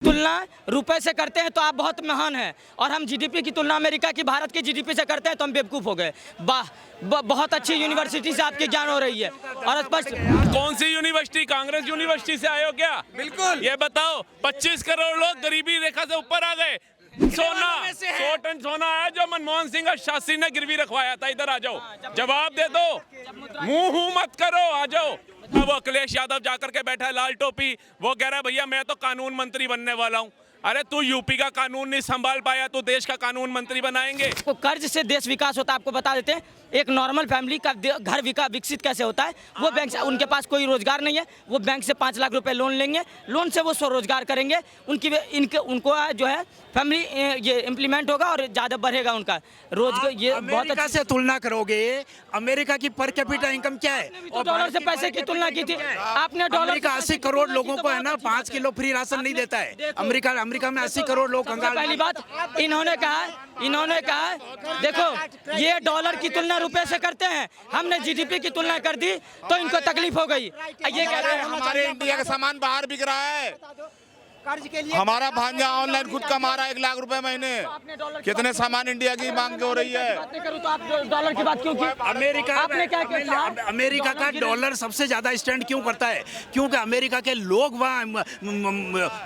तुलना रुपए से करते हैं तो आप बहुत महान हैं, और हम जीडीपी की तुलना अमेरिका की भारत की जीडीपी से करते हैं तो हम बेवकूफ़ हो गए। बहुत अच्छी यूनिवर्सिटी से आपकी ज्ञान हो रही है और स्पष्ट। कौन सी यूनिवर्सिटी? कांग्रेस यूनिवर्सिटी से आए हो क्या? बिल्कुल। ये बताओ, 25 करोड़ लोग गरीबी रेखा से ऊपर आ गए। सोना 100 टन सोना आया जो मनमोहन सिंह और शास्त्री ने गिरवी रखवाया था। इधर आ जाओ, जवाब दे दो, मुंह मत करो, आ जाओ। अब अखिलेश यादव जाकर के बैठा है लाल टोपी, वो कह रहा है भैया मैं तो कानून मंत्री बनने वाला हूँ। अरे तू यूपी का कानून नहीं संभाल पाया, तो देश का कानून मंत्री बनाएंगे? तो कर्ज से देश विकास होता है। आपको बता देते हैं, एक नॉर्मल फैमिली का घर विकसित कैसे होता है। वो बैंक से, उनके पास कोई रोजगार नहीं है, वो बैंक से 5 लाख रुपए लोन लेंगे, लोन से वो स्वरोजगार करेंगे, उनको जो है फैमिली ये इम्प्लीमेंट होगा और ज़्यादा बढ़ेगा उनका रोजगार। ये बहुत अमेरिका से तुलना करोगे, अमेरिका की पर कैपिटा इनकम क्या है? और डॉलर से पैसे की तुलना की थी आपने। डॉलर अमेरिका 80 करोड़ लोगों को है ना 5 किलो फ्री राशन नहीं देता है। अमेरिका में 80 करोड़ लोग कंगाल। पहली बात इन्होंने कहा देखो ये डॉलर की तुलना रुपए से करते हैं, हमने जीडीपी की तुलना कर दी तो इनको तकलीफ हो गई। ये कह रहे हैं हमारे इंडिया का सामान बाहर बिक रहा है। हमारा भांजा ऑनलाइन खुद कमा रहा है 1 लाख रुपए महीने। कितने सामान इंडिया की मांग हो रही है? तो आप डॉलर की बात क्यों की? आपने क्या किया? अमेरिका का डॉलर सबसे ज्यादा स्टैंड क्यों करता है? क्योंकि अमेरिका के लोग वहाँ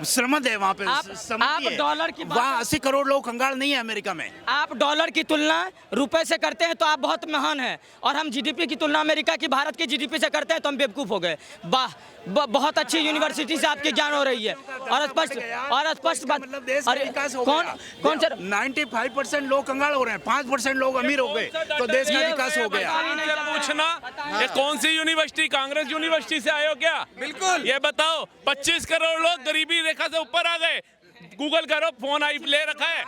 श्रमद है, वहाँ पे आप डॉलर की वहाँ 80 करोड़ लोग कंगाल नहीं है अमेरिका में। आप डॉलर की तुलना रुपए से करते हैं तो आप बहुत महान हैं, और हम जीडीपी की तुलना अमेरिका की भारत की जीडीपी से करते हैं तो हम बेवकूफ़ हो गए। बहुत अच्छी यूनिवर्सिटी से आपकी ज्ञान हो रही है और स्पष्ट बात। मतलब देश का विकास हो गया। कौन सर? 95% लोग कंगाल हो रहे हैं, 5% लोग अमीर हो गए, तो देश का विकास हो गया। पूछना, ये कौन सी यूनिवर्सिटी? कांग्रेस यूनिवर्सिटी से आए हो क्या? बिल्कुल। ये बताओ, 25 करोड़ लोग गरीबी रेखा से ऊपर आ गए। गूगल करो, फोन आई ले रखा है।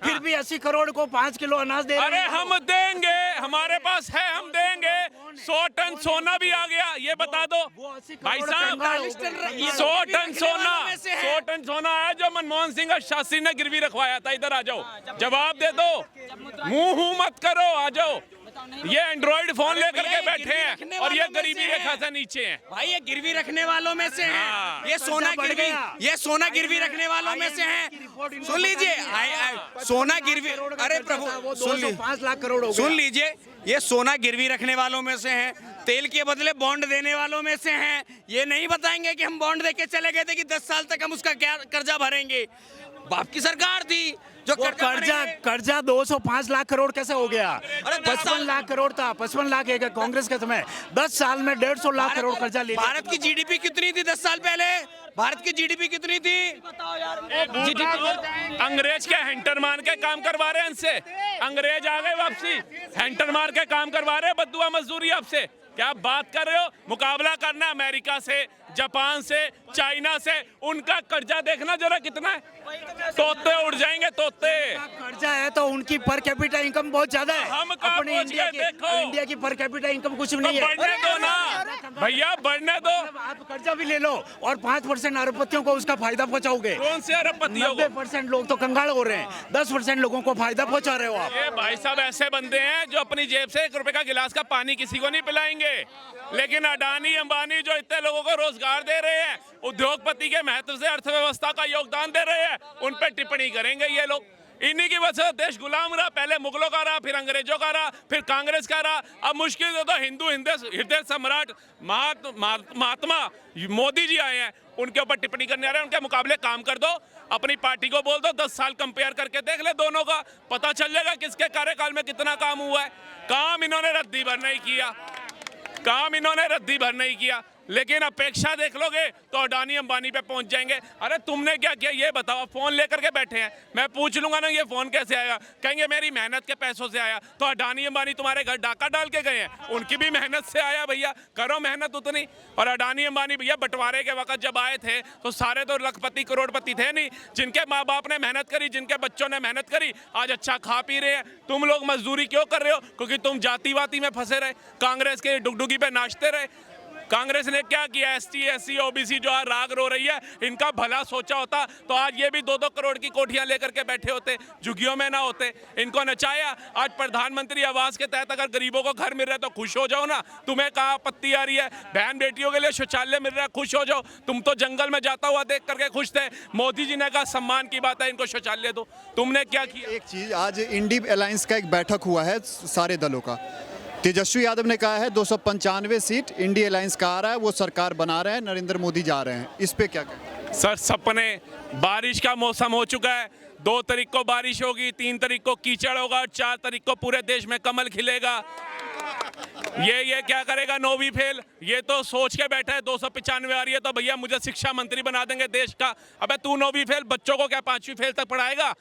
फिर भी 80 करोड़ को 5 किलो अनाज दे रहे अरे हैं। हम देंगे, हमारे पास है, हम देंगे। 100 टन सोना भी आ गया, ये बता दो भाई साहब। 100 टन सोना आया जो मनमोहन सिंह और शास्त्री ने गिरवी रखवाया था। इधर आ जाओ, जवाब दे दो, मुंह मत करो, आ जाओ। ये एंड्रॉइड फोन लेकर के बैठे हैं और ये गरीबी रेखा से नीचे हैं। भाई ये गिरवी रखने वालों में से हैं। ये सोना गिरवी रखने वालों में से हैं। सुन लीजिए, सोना गिरवी, अरे प्रभु सुन लीजिए, 5 लाख करोड़ हो गया। सुन लीजिए, ये सोना गिरवी रखने वालों में से हैं, तेल के बदले बॉन्ड देने वालों में से हैं। ये नहीं बताएंगे कि हम बॉन्ड देके चले गए थे कि 10 साल तक हम उसका क्या कर्जा भरेंगे। बाप की सरकार थी जो कर्जा 205 लाख करोड़ कैसे हो गया? अरे 55 लाख करोड़ था, 55 लाख है कांग्रेस के समय। 10 साल में 150 लाख करोड़ कर्जा ले लिया। भारत की जीडीपी कितनी थी 10 साल पहले? भारत की जीडीपी कितनी थी? अंग्रेज के हैंटर मार के काम करवा रहे हैं इनसे। अंग्रेज आ गए वापसी, हैंटर मार के काम करवा रहे हैं, बद्दुआ मजदूरी आपसे। क्या बात कर रहे हो? मुकाबला करना अमेरिका से, जापान से, चाइना से। उनका कर्जा देखना जरा कितना है, तोते उड़ जाएंगे, तोते। कर्जा है तो उनकी पर कैपिटा इनकम बहुत ज्यादा है। हम कहाँ अपनी पहुंच गए? देखो, इंडिया की पर कैपिटा इनकम कुछ तो नहीं है। बढ़ने दो ना भैया, बढ़ने दो। आप कर्जा भी ले लो और 5% अरबपतियों को उसका फायदा पहुंचाओगे। कौन से अरबपतियों को? 90% लोग तो कंगाल हो रहे हैं, 10% लोगों को फायदा पहुंचा रहे हो आप। ये भाई साहब ऐसे बंदे हैं जो अपनी जेब से 1 रुपए का गिलास का पानी किसी को नहीं पिलाएंगे, लेकिन अडानी अंबानी जो इतने लोगों को रोजगार दे रहे हैं, उद्योगपति के महत्व से अर्थव्यवस्था का योगदान दे रहे हैं, उन पर टिप्पणी करेंगे ये लोग। इन्हीं की वजह से देश गुलाम रहा, पहले मुगलों का रहा, फिर अंग्रेजों का रहा, फिर कांग्रेस का रहा। अब मुश्किल से तो हिंदू हृदय सम्राट महात्मा मोदी जी आए हैं, उनके ऊपर टिप्पणी करने आ रहे हैं। उनके मुकाबले काम कर दो, अपनी पार्टी को बोल दो, 10 साल कंपेयर करके देख ले दोनों का, पता चल जाएगा किसके कार्यकाल में कितना काम हुआ है। काम इन्होंने रद्दी भर नहीं किया, लेकिन अपेक्षा देख लोगे तो अडानी अंबानी पे पहुंच जाएंगे। अरे तुमने क्या किया ये बताओ? फोन लेकर के बैठे हैं, मैं पूछ लूंगा ना ये फोन कैसे आया, कहेंगे मेरी मेहनत के पैसों से आया। तो अडानी अंबानी तुम्हारे घर डाका डाल के गए हैं, उनकी भी मेहनत से आया भैया, करो मेहनत उतनी। और अडानी अंबानी भैया बंटवारे के वक्त जब आए थे तो सारे तो लखपति करोड़पति थे नहीं, जिनके माँ बाप ने मेहनत करी, जिनके बच्चों ने मेहनत करी, आज अच्छा खा पी रहे हैं। तुम लोग मजदूरी क्यों कर रहे हो? क्योंकि तुम जातिवादी में फंसे रहे, कांग्रेस के डुगडुगी पे नाचते रहे। कांग्रेस ने क्या किया? ST SC OBC जो आज राग रो रही है, इनका भला सोचा होता तो आज ये भी 2-2 करोड़ की कोठियां लेकर के बैठे होते, झुग्गियों में ना होते। इनको नचाया। आज प्रधानमंत्री आवास के तहत अगर गरीबों को घर मिल रहा है तो खुश हो जाओ ना। तुम्हें कहाँ आपत्ति आ रही है? बहन बेटियों के लिए शौचालय मिल रहा है, खुश हो जाओ। तुम तो जंगल में जाता हुआ देख करके खुश थे। मोदी जी ने कहा सम्मान की बात है, इनको शौचालय दो। तुमने क्या किया? एक चीज, आज इंडी अलायंस का एक बैठक हुआ है सारे दलों का। तेजस्वी यादव ने कहा है 295 सीट इंडी अलायंस का आ रहा है, वो सरकार बना रहे हैं, नरेंद्र मोदी जा रहे हैं। इस पे क्या कहें? सर सपने, बारिश का मौसम हो चुका है। 2 तारीख को बारिश होगी, 3 तारीख को कीचड़ होगा, 4 तारीख को पूरे देश में कमल खिलेगा। ये क्या करेगा? नौवीं फेल। ये तो सोच के बैठा है 295 आ रही है तो भैया मुझे शिक्षा मंत्री बना देंगे देश का। अबे तू 9वीं फेल, बच्चों को क्या 5वीं फेल तक पढ़ाएगा?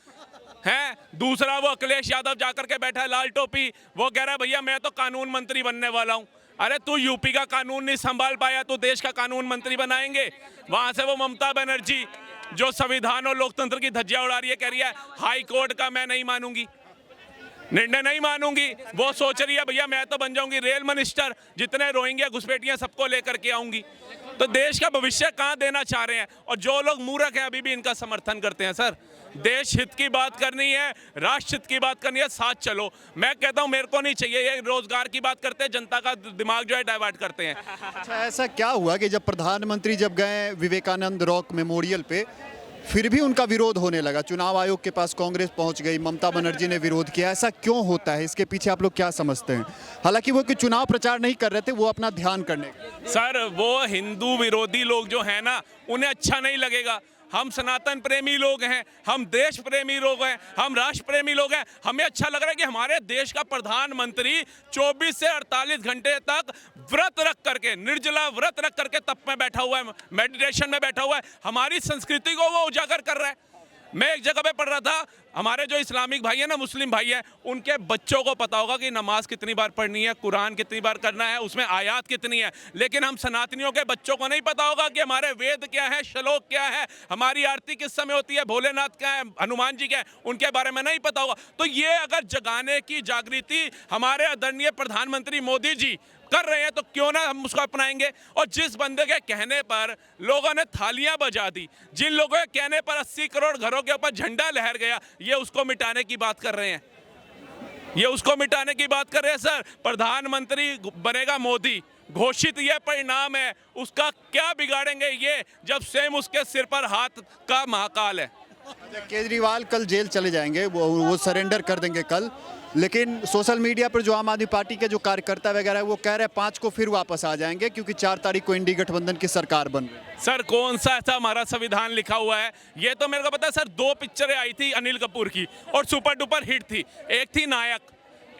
हैं? दूसरा वो अखिलेश यादव जाकर के बैठा है लाल टोपी, वो कह रहा है भैया मैं तो कानून मंत्री बनने वाला हूँ। अरे तू यूपी का कानून नहीं संभाल पाया, तू देश का कानून मंत्री बनाएंगे। वहां से वो ममता बनर्जी जो संविधान और लोकतंत्र की धज्जियां उड़ा रही है, कह रही है हाई कोर्ट का मैं नहीं मानूंगी, निर्णय नहीं मानूंगी। वो सोच रही है भैया मैं तो बन जाऊंगी रेल मिनिस्टर, जितने रोहिंग्या घुसपैठियां सबको लेकर के आऊंगी। तो देश का भविष्य कहां देना चाह रहे हैं? और जो लोग मूर्ख हैं अभी भी इनका समर्थन करते हैं। सर देश हित की बात करनी है, राष्ट्र हित की बात करनी है, साथ चलो। मैं कहता हूं मेरे को नहीं चाहिए, ये रोजगार की बात करते हैं, जनता का दिमाग जो है डाइवर्ट करते हैं। अच्छा, ऐसा क्या हुआ कि जब प्रधानमंत्री जब गए विवेकानंद रॉक मेमोरियल पे, फिर भी उनका विरोध होने लगा? चुनाव आयोग के पास कांग्रेस पहुंच गई, ममता बनर्जी ने विरोध किया। ऐसा क्यों होता है? इसके पीछे आप लोग क्या समझते हैं? हालांकि वो कि चुनाव प्रचार नहीं कर रहे थे, वो अपना ध्यान करने। सर वो हिंदू विरोधी लोग जो है ना, उन्हें अच्छा नहीं लगेगा। हम सनातन प्रेमी लोग हैं, हम देश प्रेमी लोग हैं, हम राष्ट्र प्रेमी लोग हैं। हमें अच्छा लग रहा है कि हमारे देश का प्रधानमंत्री 24 से 48 घंटे तक व्रत रख करके, निर्जला व्रत रख करके तप में बैठा हुआ है, मेडिटेशन में बैठा हुआ है। हमारी संस्कृति को वो उजागर कर रहा है। मैं एक जगह पे पढ़ रहा था, हमारे जो इस्लामिक भाई है ना, मुस्लिम भाई है, उनके बच्चों को पता होगा कि नमाज कितनी बार पढ़नी है, कुरान कितनी बार करना है, उसमें आयात कितनी है। लेकिन हम सनातनियों के बच्चों को नहीं पता होगा कि हमारे वेद क्या है, श्लोक क्या है, हमारी आरती किस समय होती है, भोलेनाथ क्या है, हनुमान जी क्या है, उनके बारे में नहीं पता होगा। तो ये अगर जगाने की जागृति हमारे आदरणीय प्रधानमंत्री मोदी जी कर रहे हैं तो क्यों ना हम उसको अपनाएंगे। और जिस बंदे के कहने पर लोगों ने थालियां बजा दी, जिन लोगों के कहने पर 80 करोड़ घरों के ऊपर झंडा लहर गया, ये उसको मिटाने की बात कर रहे हैं, ये उसको मिटाने की बात कर रहे हैं। सर प्रधानमंत्री बनेगा मोदी, घोषित ये परिणाम है, उसका क्या बिगाड़ेंगे ये, जब सेम उसके सिर पर हाथ का महाकाल है। केजरीवाल कल जेल चले जाएंगे, वो सरेंडर कर देंगे कल, लेकिन सोशल मीडिया पर जो आम आदमी पार्टी के जो कार्यकर्ता वगैरह है वो कह रहे हैं 5 को फिर वापस आ जाएंगे क्योंकि 4 तारीख को इंडी गठबंधन की सरकार बन रही है। सर कौन सा ऐसा हमारा संविधान लिखा हुआ है? ये तो मेरे को पता है सर, 2 पिक्चरें आई थी अनिल कपूर की और सुपर डुपर हिट थी। एक थी नायक,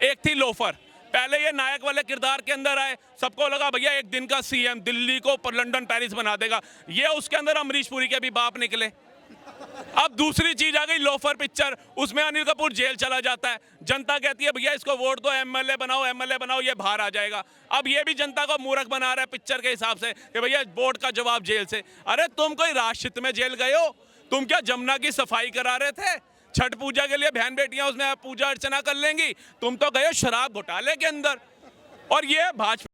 एक थी लोफर। पहले ये नायक वाले किरदार के अंदर आए, सबको लगा भैया एक दिन का सीएम, दिल्ली को लंदन पेरिस बना देगा। ये उसके अंदर अमरीश पुरी के भी बाप निकले। अब दूसरी चीज आ गई लोफर पिक्चर, उसमें अनिल कपूर जेल चला जाता है। जनता कहती है भैया इसको वोट दो, एमएलए बनाओ, ये बाहर आ जाएगा। अब ये भी जनता को मूर्ख बना रहा है पिक्चर के हिसाब से कि भैया वोट का जवाब जेल से। अरे तुम कोई राष्ट्रहित में जेल गए हो? तुम क्या जमुना की सफाई करा रहे थे? छठ पूजा के लिए बहन बेटियां उसमें पूजा अर्चना कर लेंगी, तुम तो गए शराब घोटाले के अंदर। और ये भाजपा